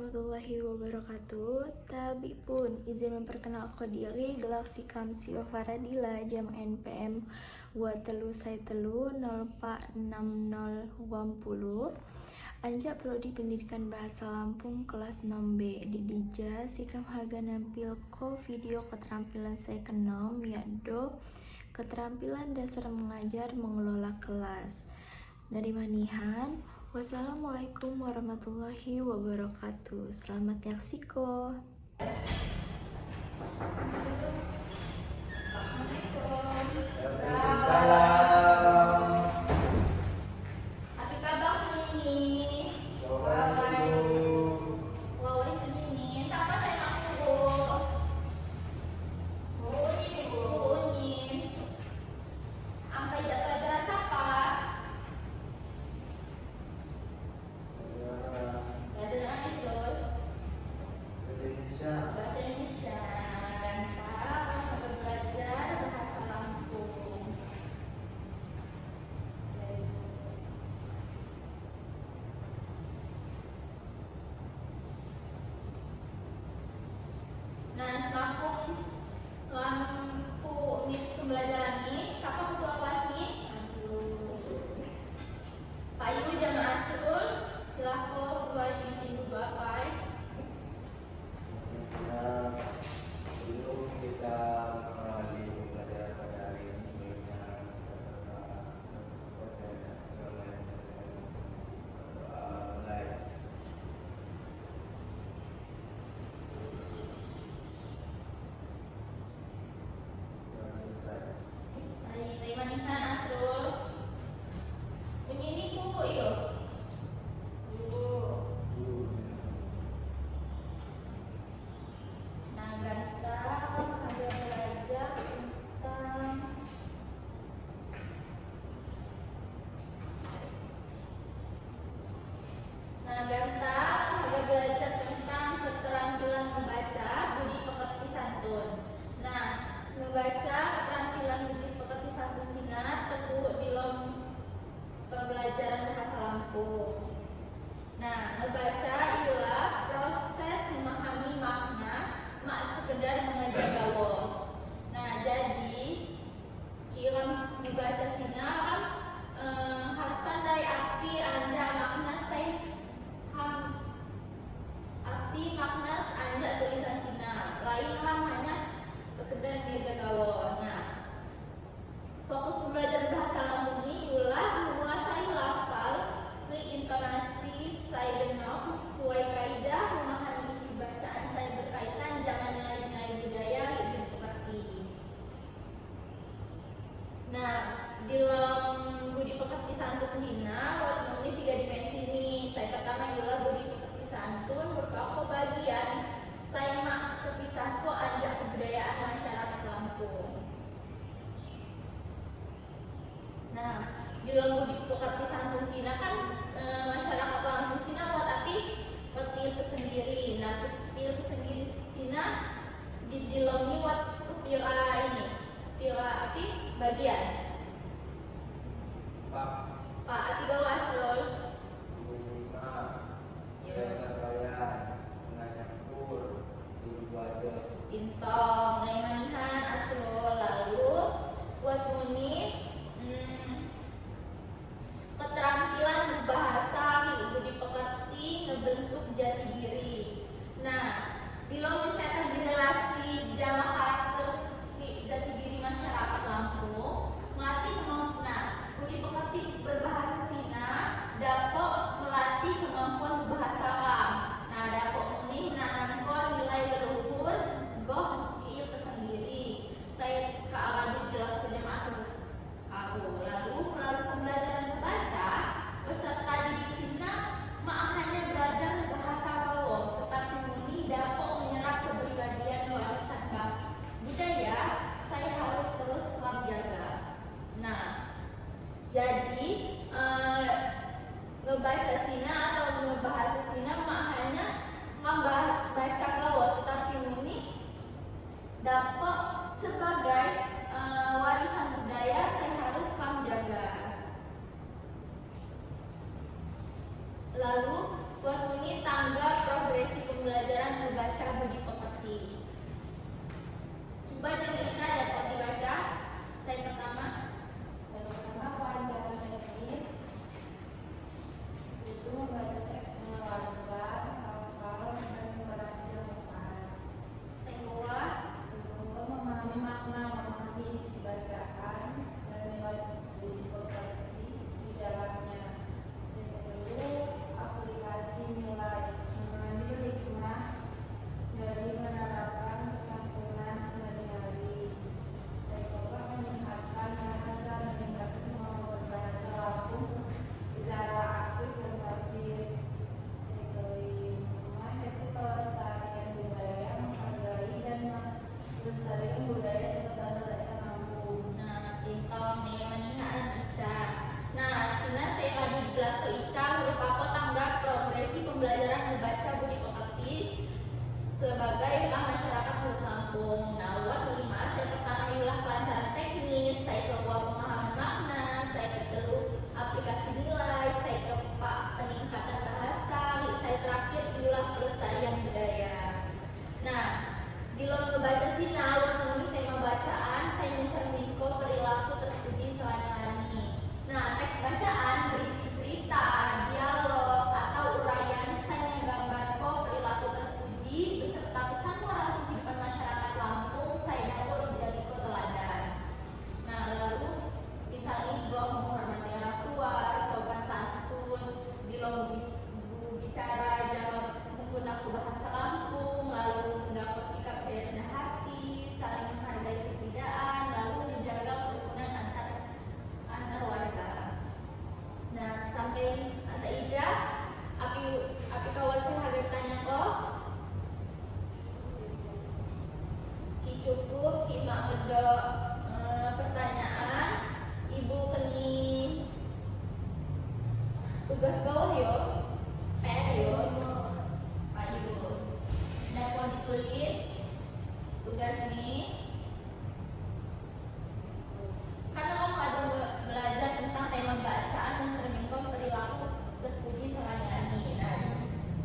warahmatullahi wabarakatuh. Tabi pun izin memperkenalkan diri Galaksi Kamsi Faradila jam NPM Watelu Sai Telu 0460 Anja Prodi Pendidikan Bahasa Lampung kelas 6B di Dija Sikam Haga nampil ko video keterampilan saya kenom yaitu keterampilan dasar mengajar mengelola kelas. Dari Manihan. Wassalamualaikum warahmatullahi wabarakatuh. Selamat yaksiko. Nah, selaku lampu pembelajaran ini, siapa ketua kelas ini? Pak Yu dan Asrul, selaku ketua ibu bapak. Sebelum kita mengawali pembelajaran pada hari ini, sebelumnya mulai. Terima kasih Asrul. Bunyi ini ku yuk. Nah, Ganta ada belajar tentang keterampilan membaca budi pekerti santun. Nah, membaca keterampilan budi pekerti santun Sinat teguh di lom pembelajaran bahasa Lampung. Nah, membaca ialah proses memahami makna, mak sekedar mengajar gaul. Nah, jadi kita membaca Sinat harus pandai api anja makna api makna anja tulisan Sinat. Lainlah hanya sekedar mengajar gaul. Nah, fokus pembelajaran bahasa Lampung ini ialah menguasai lafal, intonasi, saya benok, sesuai kaidah, memahami isi bacaan saya berkaitan, jangan nilai-nilai budaya yang dipekerti. Nah, di dalam budi pekerti santun Cina, waktu ini 3 dimensi ini. Saya pertama ialah budi pekerti santun merupakan bagian saya mak kepisah ko anjak kebudayaan masyarakat Lampung. Nah, di dalam budi pekerti santun Sina kan masyarakat Lampung Sina tapi pil sendiri. Nah, pil sendiri Sina di dalam ini pil ini pil api bagian Pak Atiga Wasrul Intong Naimanihan Asrul. Lalu buat bunyi keterampilan berbahasa budi pekerti ngebentuk jati diri. Nah, bila mencetak generasi jamaah karakter jati diri masyarakat Lampung, melatih budi pekerti berbahasa Sina tapi sebagai masyarakat mulut Lampung. Nah, buat 5, saya pertama ialah kelancaran teknis, saya kedua pemahaman makna, saya kedua aplikasi nilai, saya keempat peningkatan bahasa, saya terakhir ialah pelestarian budaya. Nah, di lomba baca sinau memenuhi tema bacaan, saya mencerminkan perilaku terpuji selayani. Nah, teks bacaan berisi cerita, dialog, atau uraian saya menggambarkan perilaku terpuji beserta pesan moral kehidupan masyarakat Lampung saya dapat menjadi teladan. Nah, lalu misalnya gue menghormati orang tua, sopan santun, di lomba bicara jawab menggunakan bahasa Lampung, lalu mendapat sikap saya rendah hati, saling menghargai perbedaan, lalu menjaga kerukunan antar warga. Nah, sampai anta ija, api kawan saya harga tanya kok, ki cukup, ki mak pertanyaan, ibu keni tugas bawah yo, PR yo, Pak Ibu. Dapat ditulis tugas ini. Karena kamu ada belajar tentang tema bacaan mencerminkan perilaku terpuji selayani. Nah,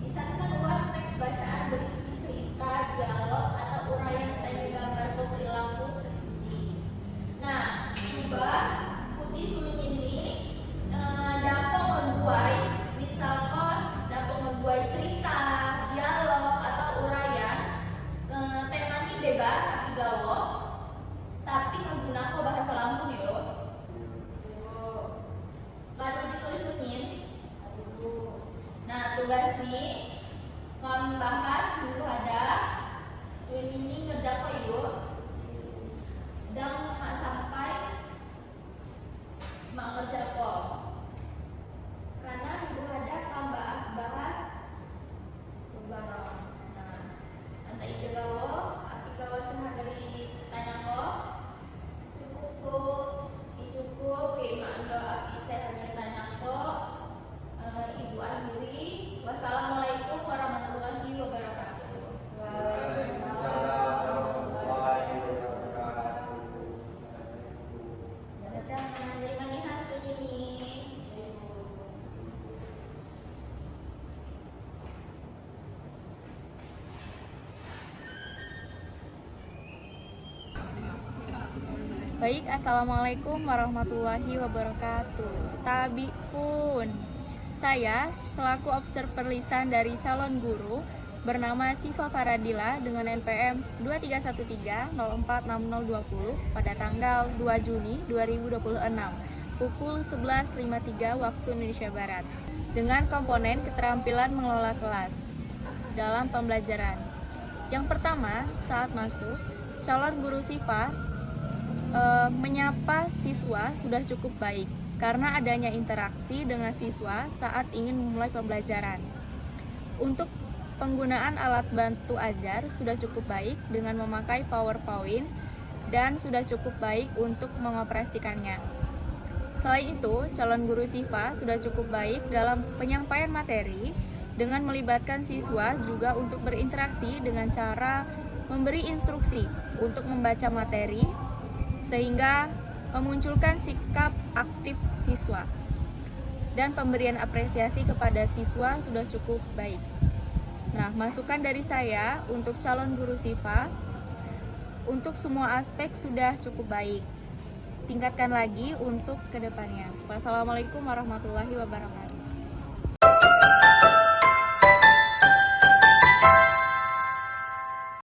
di sana kan luar teks bacaan berisi cerita, dialog, atau uraian saya menggambarkan perilaku terpuji. Nah, coba putih sulit ini dapat membuat, misalkan dapat membuat cerita, dialog, atau uraian. Tema ini bebas, tapi gawo, tapi menggunakan bahasa Lampung yo. Lalu ditulis unin. Nah, tugas ini membahas dulu ada ini ngerja kok yuk. Dan mak sampai mak ngerja kok. Karena dulu ada bahas barang. Nah, anta ijo gawo, api gawo senang dari tanya kok. Cukup, mak ando api saya tanya kok. Ibu akhiri. Wassalamualaikum warahmatullahi wabarakatuh. Waalaikumsalam warahmatullahi wabarakatuh. Jangan dari mana hasil ini? Baik, assalamualaikum warahmatullahi wabarakatuh. Tabikun, saya selaku observer lisan dari calon guru bernama Siva Faradila dengan NPM 2313046020 pada tanggal 2 Juni 2026 pukul 11.53 waktu Indonesia Barat dengan komponen keterampilan mengelola kelas dalam pembelajaran. Yang pertama, saat masuk, calon guru Siva menyapa siswa sudah cukup baik karena adanya interaksi dengan siswa saat ingin memulai pembelajaran. Untuk penggunaan alat bantu ajar sudah cukup baik dengan memakai PowerPoint dan sudah cukup baik untuk mengoperasikannya. Selain itu, calon guru Siva sudah cukup baik dalam penyampaian materi dengan melibatkan siswa juga untuk berinteraksi dengan cara memberi instruksi untuk membaca materi sehingga memunculkan sikap aktif siswa dan pemberian apresiasi kepada siswa sudah cukup baik. Nah, masukan dari saya untuk calon guru Siva, untuk semua aspek sudah cukup baik. Tingkatkan lagi untuk kedepannya. Wassalamualaikum warahmatullahi wabarakatuh.